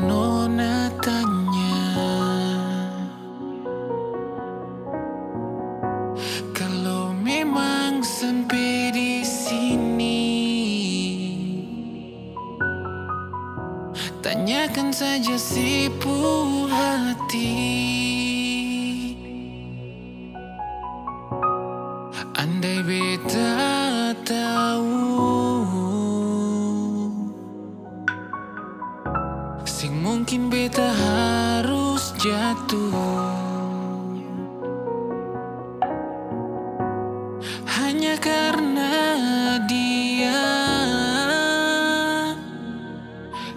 nona tanya, kalau memang sampai di sini, tanyakan saja sipu hati. Andai beta tahu, sing mungkin beta harus jatuh hanya karena dia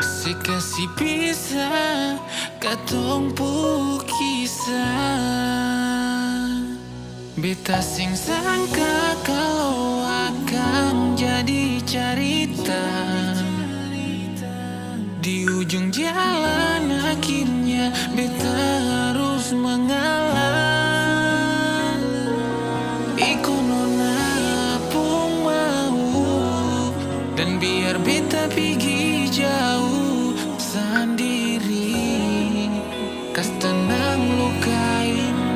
si kasih bisa katong pu kisah. Beta sing sangka kalau akan jadi cerita, di ujung jalan akhirnya beta harus mengalah. Iko nona pun mau, dan biar beta pergi jauh sendiri, kas tenang luka ini.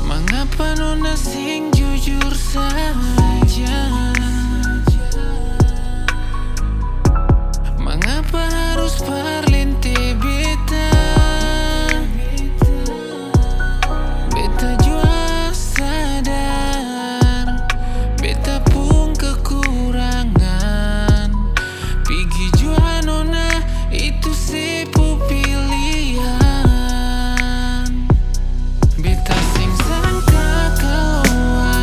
Mengapa nona sing jujur saja? Mengapa harus parlente beta? Beta jua sadar, beta pun kekurangan. Pigi jua nona itu sepu pilihan. Beta sing sangka kalau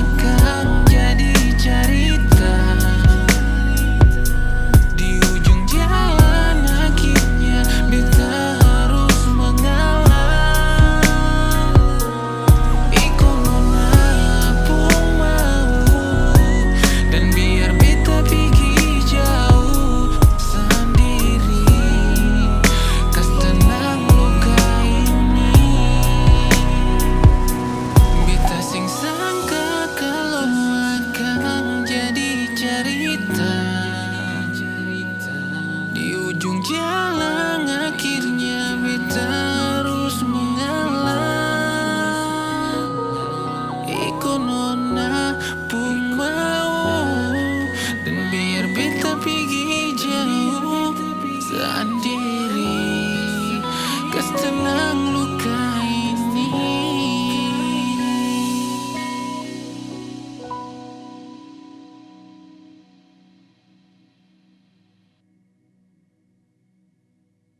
akan jadi cerita, di ujung jalan akhirnya beta harus mengalah. Iko nona pun mau, dan biar beta pergi jauh sendiri, kas tenang luka ini. Beta sing sangka kalau akan jadi cerita, di ujung jalan akhirnya beta harus mengalah. Iko nona pun